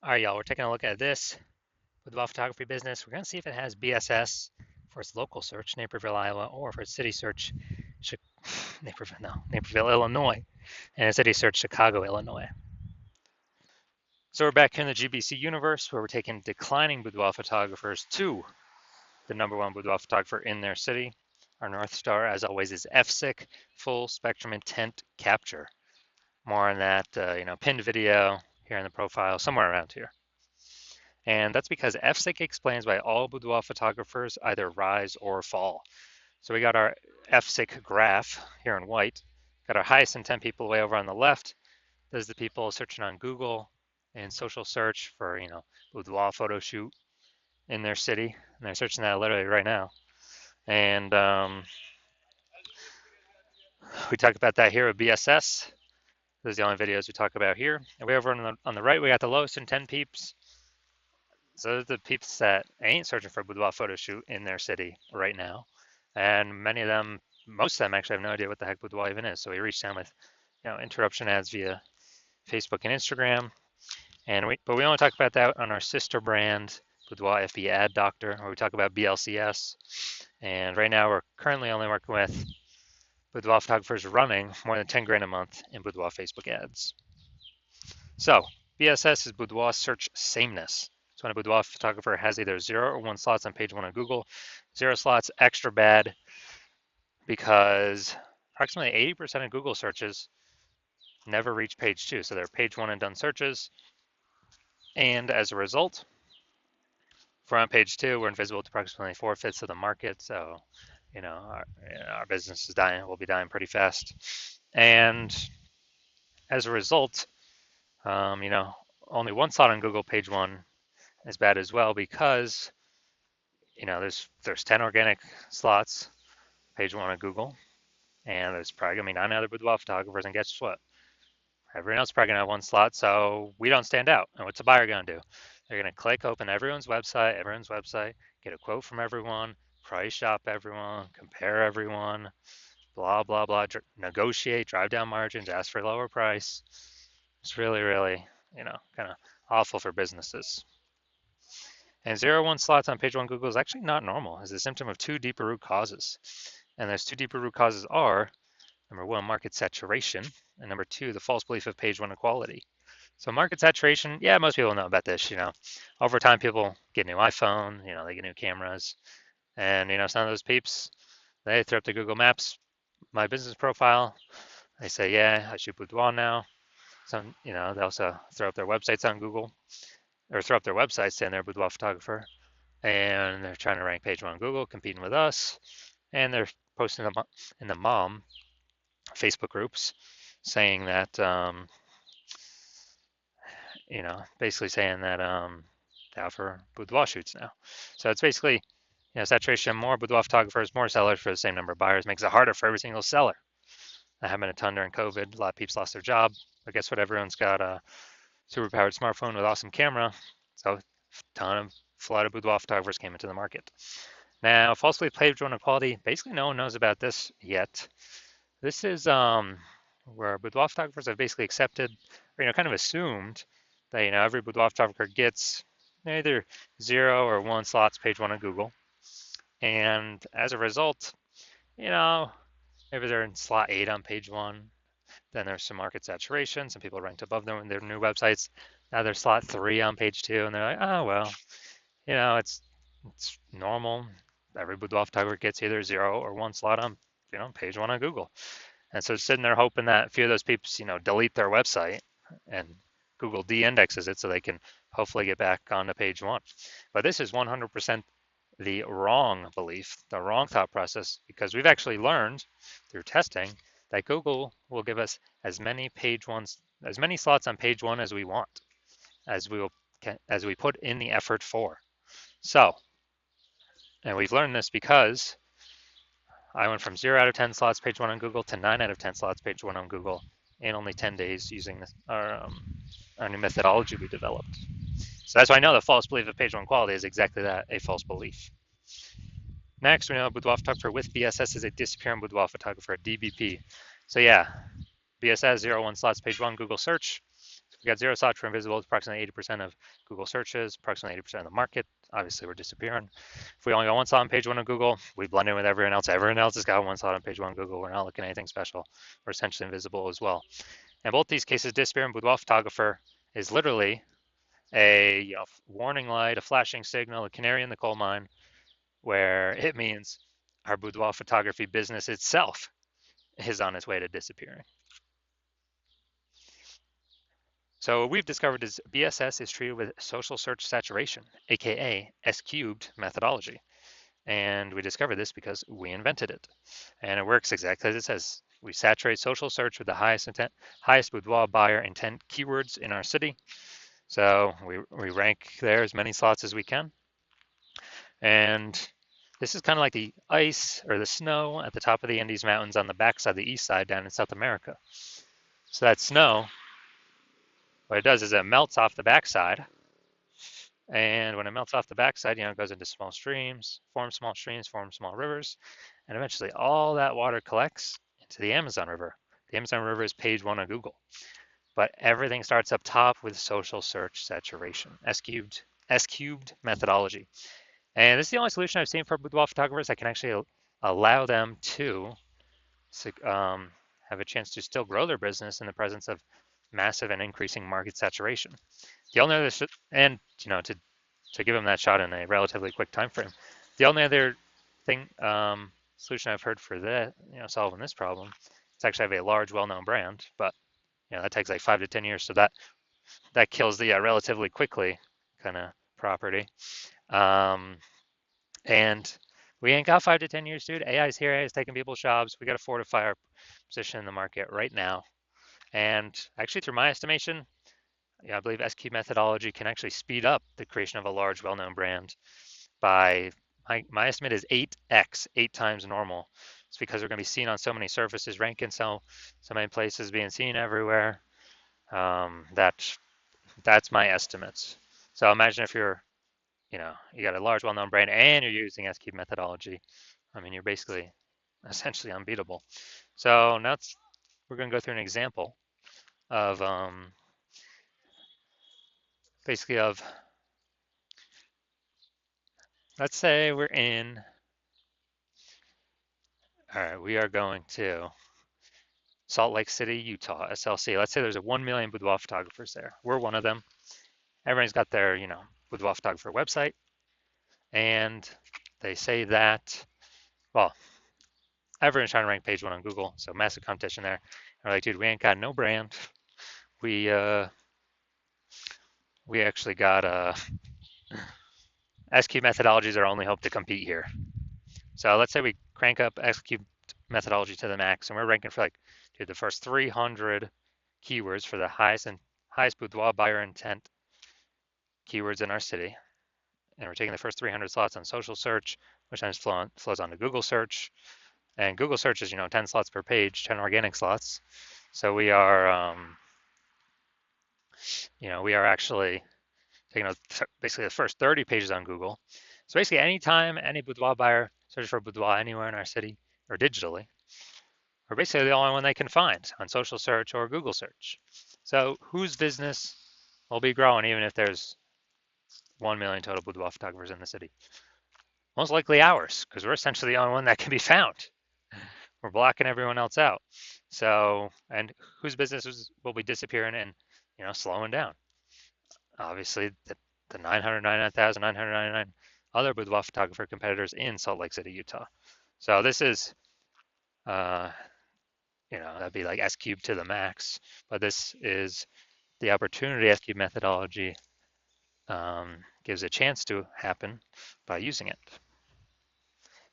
All right, y'all, we're taking a look at this boudoir photography business. We're going to see if it has BSS for its local search, Naperville, Iowa, or for its city search, Naperville, Illinois, and its city search, Chicago, Illinois. So we're back here in the GBC universe where we're taking declining boudoir photographers to the #1 boudoir photographer in their city. Our North Star, as always, is FSIC, full spectrum intent capture. More on that, pinned video here in the profile, somewhere around here. And that's because FSIC explains why all boudoir photographers either rise or fall. So we got our FSIC graph here in white, got our highest intent people way over on the left. Those are the people searching on Google and social search for, boudoir photo shoot in their city. And they're searching that literally right now. And we talk about that here with BSS. Those are the only videos we talk about here. And way over on the right, we got the lowest intent peeps. So those are the peeps that ain't searching for a boudoir photo shoot in their city right now. And many of them, most of them actually have no idea what the heck boudoir even is. So we reached them with, interruption ads via Facebook and Instagram. But we only talk about that on our sister brand, Boudoir FB Ad Doctor, where we talk about BLCS. And right now we're currently only working with boudoir photographers running more than 10 grand a month in boudoir Facebook ads. So BSS is boudoir search sameness. So when a boudoir photographer has either 0 or 1 slots on page 1 on Google, 0 slots extra bad because approximately 80% of Google searches never reach page 2. So they're page 1 and done searches. And as a result, if we're on page 2, we're invisible to approximately 4/5 of the market. So, our business is dying. We'll be dying pretty fast. And as a result, only 1 slot on Google page 1 is bad as well because, there's 10 organic slots page 1 on Google, and there's probably gonna be 9 other boudoir photographers, and guess what? Everyone else is probably gonna have 1 slot, so we don't stand out. And what's a buyer gonna do? They're gonna click open everyone's website, get a quote from everyone, price shop everyone, compare everyone, blah, blah, blah, negotiate, drive down margins, ask for a lower price. It's really, really, kind of awful for businesses. And 0 1 slots on page 1 Google is actually not normal. It's a symptom of 2 deeper root causes. And those 2 deeper root causes are, number 1, market saturation, and number 2, the false belief of page 1 equality. So market saturation, yeah, most people know about this. Over time, people get new iPhone, they get new cameras, and some of those peeps, they throw up the Google Maps, my business profile. They say, yeah, I shoot boudoir now. Some, they also throw up their websites on Google, or throw up their websites saying they're a boudoir photographer, and they're trying to rank page 1 on Google, competing with us, and they're posting them in the mom Facebook groups saying that, basically saying that they offer boudoir shoots now. So it's basically, saturation, more boudoir photographers, more sellers for the same number of buyers makes it harder for every single seller. That happened a ton during COVID. A lot of people lost their job, but guess what? Everyone's got a super powered smartphone with awesome camera. So a flood of boudoir photographers came into the market. Now, falsely page 1 equality, basically no one knows about this yet. This is where boudoir photographers have basically accepted, or kind of assumed that every boudoir photographer gets either 0 or 1 slots page 1 on Google, and as a result, maybe they're in slot 8 on page 1. Then there's some market saturation. Some people ranked above them in their new websites. Now they're slot 3 on page 2, and they're like, oh well, it's normal. Every boudoir photographer gets either 0 or 1 slot on page 1 on Google. And so sitting there hoping that a few of those peeps, delete their website and Google de-indexes it so they can hopefully get back onto page 1. But this is 100% the wrong belief, the wrong thought process, because we've actually learned through testing that Google will give us as many slots on page 1 as we want, as we put in the effort for. So, and we've learned this because I went from 0 out of 10 slots page 1 on Google to 9 out of 10 slots page 1 on Google in only 10 days using our new methodology we developed. So that's why I know the false belief of page 1 quality is exactly that, a false belief. Next, we know a boudoir photographer with BSS is a disappearing boudoir photographer, DBP. So yeah, BSS 0 1 slots page 1 Google search, We got zero slots for invisible. It's approximately 80% of Google searches, approximately 80% of the market. Obviously, we're disappearing. If we only got one slot on page one of Google, we blend in with everyone else. Everyone else has got one slot on page one of Google. We're not looking at anything special. We're essentially invisible as well. And both these cases, disappear and boudoir photographer is literally a warning light, a flashing signal, a canary in the coal mine, where it means our boudoir photography business itself is on its way to disappearing. So what we've discovered is BSS is treated with social search saturation, aka S cubed methodology. And we discovered this because we invented it. And it works exactly as it says. We saturate social search with the highest boudoir buyer intent keywords in our city. So we rank there as many slots as we can. And this is kind of like the ice or the snow at the top of the Andes Mountains on the backside, the east side down in South America. So that snow, what it does is it melts off the backside. And when it melts off the backside, it goes into small streams, forms small rivers, and eventually all that water collects into the Amazon River. The Amazon River is page one on Google. But everything starts up top with social search saturation, S cubed methodology. And this is the only solution I've seen for boudoir photographers that can actually allow them to have a chance to still grow their business in the presence of massive and increasing market saturation. The only other, and to give them that shot in a relatively quick time frame, the only other thing solution I've heard for that, solving this problem, is actually have a large, well-known brand, but that takes like 5 to 10 years, so that kills the relatively quickly kind of property. And we ain't got 5 to 10 years, dude. AI's here. AI's taking people's jobs. We got to fortify our position in the market right now. And actually, through my estimation, I believe SQ methodology can actually speed up the creation of a large, well-known brand by, my estimate is 8x, 8 times normal. It's because we're going to be seen on so many surfaces, ranking so many places, being seen everywhere. That's my estimates. So imagine if you're you got a large, well-known brand and you're using SQ methodology. I mean, you're basically essentially unbeatable. So now we're going to go through an example of basically of, let's say we're in, all right, we are going to Salt Lake City, Utah, SLC. Let's say there's 1 million boudoir photographers there. We're one of them. Everyone's got their, boudoir photographer website. And they say that, well, everyone's trying to rank page one on Google, so massive competition there. And we're like, dude, we ain't got no brand. We actually got SQ methodologies are our only hope to compete here. So let's say we crank up SQ methodology to the max, and we're ranking for the first 300 keywords for the highest boudoir buyer intent keywords in our city. And we're taking the first 300 slots on social search, which then flows on to Google search. And Google search is, 10 slots per page, 10 organic slots. So we are, we are actually taking basically the first 30 pages on Google. So basically anytime any boudoir buyer searches for boudoir anywhere in our city or digitally, we're basically the only one they can find on social search or Google search. So whose business will be growing even if there's 1 million total boudoir photographers in the city? Most likely ours, because we're essentially the only one that can be found. We're blocking everyone else out. So, and whose businesses will be disappearing and, slowing down? Obviously, the 999,999 other boudoir photographer competitors in Salt Lake City, Utah. So this is, that'd be like S cubed to the max, but this is the opportunity S cubed methodology gives a chance to happen by using it.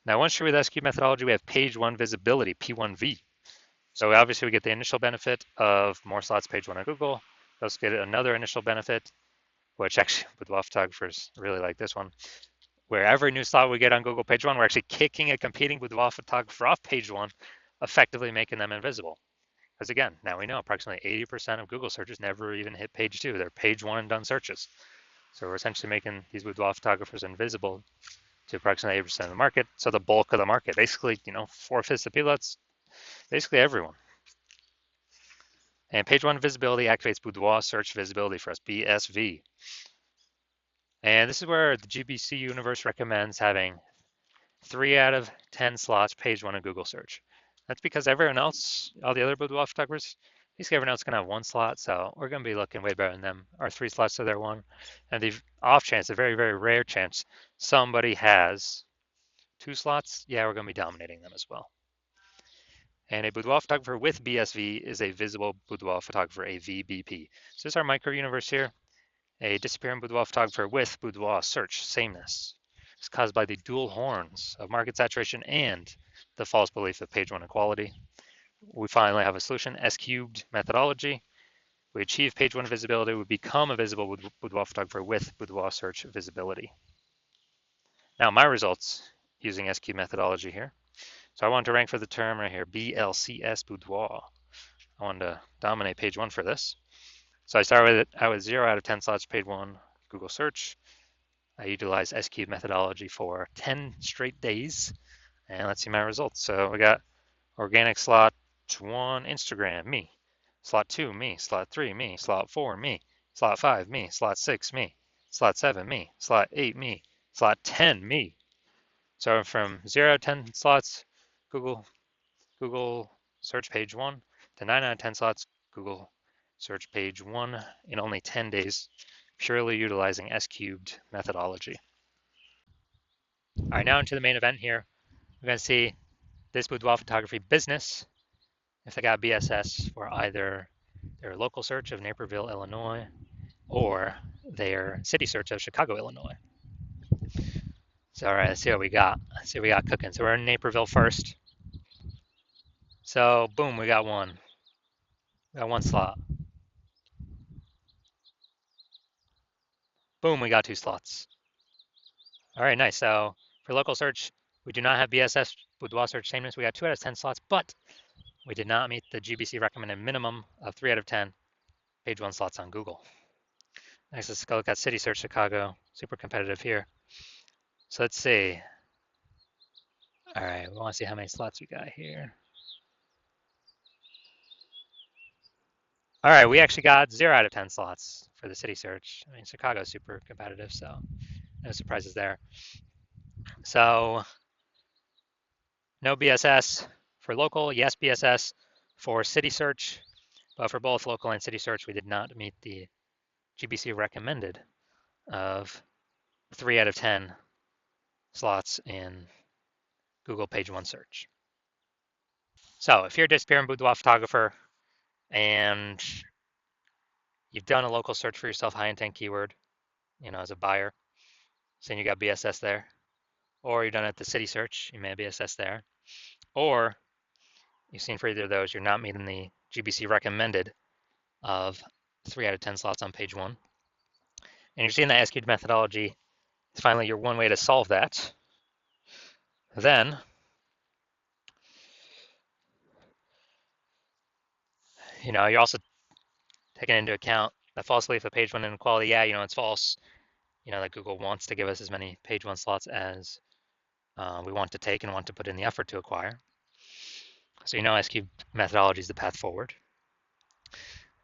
Now, once you're with S cubed methodology, we have page one visibility, P1V. So obviously we get the initial benefit of more slots page one on Google. We also get another initial benefit, which actually boudoir photographers really like this one, where every new slot we get on Google page one, we're actually kicking a competing boudoir photographer off page one, effectively making them invisible. Because again, now we know approximately 80% of Google searches never even hit page two. They're page one and done searches. So we're essentially making these boudoir photographers invisible to approximately 80% of the market. So the bulk of the market, basically, 4/5 of people, that's basically everyone. And page one visibility activates Boudoir search visibility for us, BSV. And this is where the GBC universe recommends having 3 out of 10 slots page one in Google search. That's because everyone else, all the other Boudoir photographers, basically everyone else is going to have 1 slot, so we're going to be looking way better than them. Our 3 slots to their 1. And the off chance, a very, very rare chance, somebody has 2 slots, yeah, we're going to be dominating them as well. And a boudoir photographer with BSV is a visible boudoir photographer, a VBP. So this is our micro universe here. A disappearing boudoir photographer with boudoir search sameness. It's caused by the dual horns of market saturation and the false belief of page one equality. We finally have a solution, S cubed methodology. We achieve page one visibility, we become a visible boudoir photographer with boudoir search visibility. Now my results using S cubed methodology here. So I wanted to rank for the term right here, BLCS boudoir. I wanted to dominate page one for this. So I started with it. I was 0 out of 10 slots page one Google search. I utilized S cubed methodology for 10 straight days. And let's see my results. So we got organic slot 1, Instagram, me. Slot 2, me. Slot 3, me. Slot 4, me. Slot 5, me. Slot 6, me. Slot 7, me. Slot 8, me. Slot 10, me. So from 0 to 10 slots, Google search page one, to 9 out of 10 slots, Google search page one in only 10 days, purely utilizing S cubed methodology. All right, now into the main event here. We're going to see this boudoir photography business, if they got BSS for either their local search of Naperville, Illinois, or their city search of Chicago, Illinois. So, all right, let's see what we got. Let's see what we got cooking. So we're in Naperville first. So, boom, we got one. We got 1 slot. Boom, we got 2 slots. All right, nice. So for local search, we do not have BSS boudoir search sameness. We got 2 out of 10 slots, but we did not meet the GBC recommended minimum of 3 out of 10 page one slots on Google. Next, let's go look at city search Chicago. Super competitive here. So let's see. All right, we want to see how many slots we got here. All right, we actually got 0 out of 10 slots for the city search. I mean, Chicago is super competitive, so no surprises there. So no BSS for local, yes BSS for city search, but for both local and city search, we did not meet the GBC recommended of 3 out of 10 slots in Google page one search. So if you're a disappearing boudoir photographer and you've done a local search for yourself, high intent keyword, as a buyer, saying you got BSS there, or you've done it the city search, you may have BSS there, or you've seen for either of those, you're not meeting the GBC recommended of 3 out of 10 slots on page one. And you're seeing the S cubed methodology is finally your one way to solve that. Then you're also taking into account the false belief of page one inequality. Yeah, it's false. That Google wants to give us as many page one slots as we want to take and want to put in the effort to acquire. So S cubed methodology is the path forward.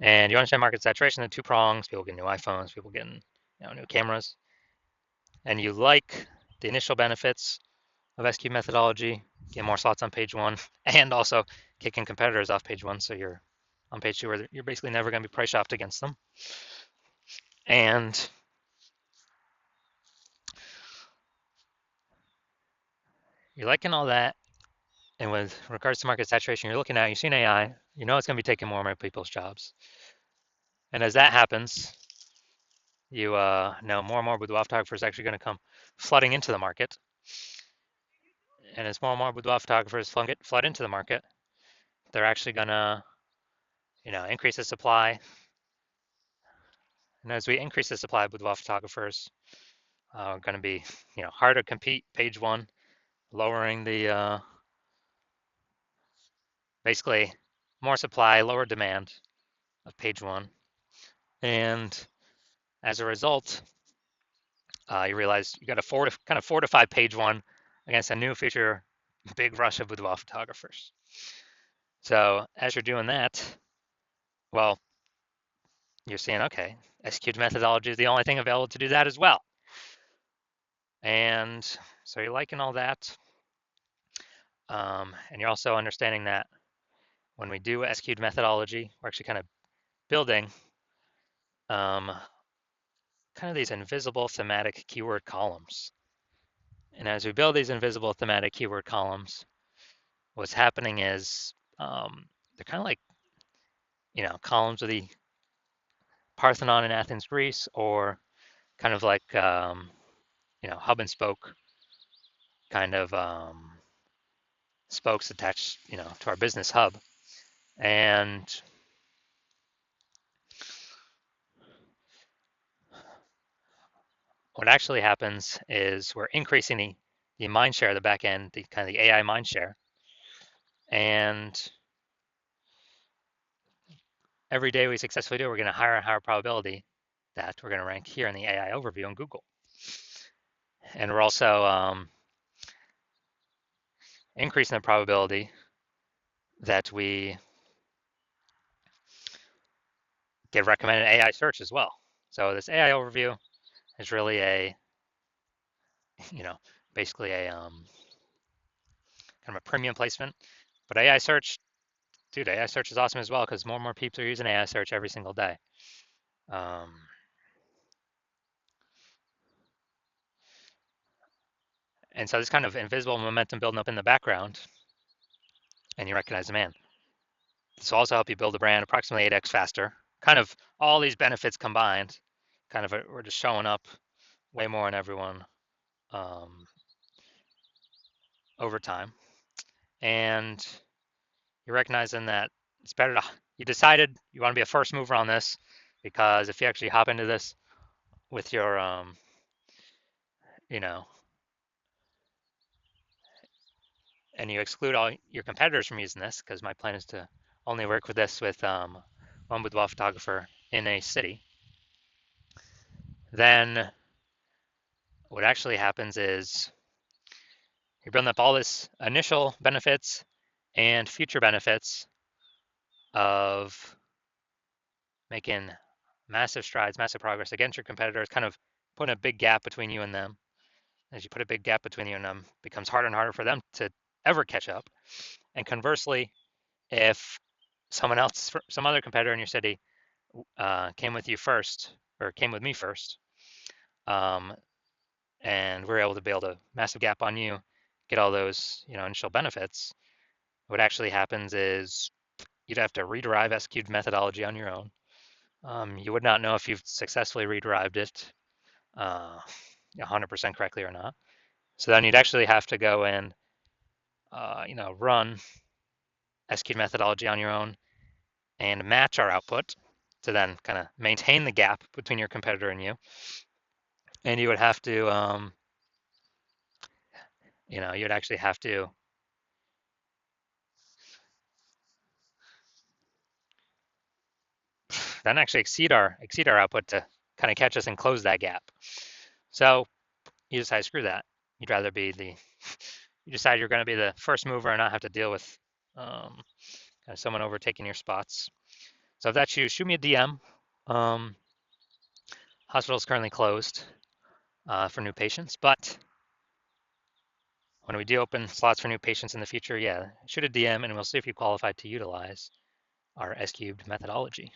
And you understand market saturation, the 2 prongs, people getting new iPhones, people getting new cameras. And you like the initial benefits of S cubed methodology, get more slots on page one, and also kicking competitors off page one, so you're on page two where you're basically never going to be price shopped against them. And you're liking all that. And with regards to market saturation, you're looking at, you've seen AI, it's going to be taking more and more people's jobs. And as that happens, you know more and more boudoir photographers are actually going to come flooding into the market. And as more and more boudoir photographers flood into the market, they're actually going to, increase the supply. And as we increase the supply of boudoir photographers, we're going to be, harder to compete page one, lowering the basically more supply, lower demand of page one. And as a result, you realize you got to kind of fortify page one against a new future big rush of boudoir photographers. So as you're doing that, Well, you're seeing, okay, S-cubed methodology is the only thing available to do that as well. And so you're liking all that. And you're also understanding that when we do S-cubed methodology, we're actually kind of building um, kind of these invisible thematic keyword columns. And as we build these invisible thematic keyword columns, what's happening is they're kind of like, columns of the Parthenon in Athens, Greece, or kind of like, hub and spoke kind of spokes attached, to our business hub. And what actually happens is we're increasing the mind share of the back end, the kind of the AI mind share. And every day we successfully do, we're going to higher and higher probability that we're going to rank here in the AI overview on Google. And we're also increasing the probability that we get recommended AI search as well. So this AI overview is really you know, basically a kind of a premium placement. But AI search, dude, AI search is awesome as well because more and more people are using AI search every single day. Um, and so this kind of invisible momentum building up in the background, and you recognize, man, this will also help you build a brand approximately 8x faster. Kind of all these benefits combined, kind of we're just showing up way more in everyone um, over time. And you're recognizing that it's better to, you decided you want to be a first mover on this because if you actually hop into this with your, you know, and you exclude all your competitors from using this, because my plan is to only work with this with one boudoir photographer in a city, then what actually happens is you're building up all this initial benefits and future benefits of making massive strides, massive progress against your competitors, kind of putting a big gap between you and them. As you put a big gap between you and them, it becomes harder and harder for them to ever catch up. And conversely, if someone else, some other competitor in your city came with you first, or came with me first, um, and we're able to build a massive gap on you, get all those initial benefits, what actually happens is you'd have to rederive S-cubed methodology on your own. You would not know if you've successfully rederived it 100% correctly or not. So then you'd actually have to go and run S-cubed methodology on your own and match our output to then kind of maintain the gap between your competitor and you. And you would have to, you'd actually have to then actually exceed our output to kind of catch us and close that gap. So you decide, screw that. You'd rather be you decide you're going to be the first mover and not have to deal with kind of someone overtaking your spots. So if that's you, shoot me a DM. Hospital is currently closed for new patients, but when we do open slots for new patients in the future, yeah, shoot a DM and we'll see if you qualify to utilize our S-cubed methodology.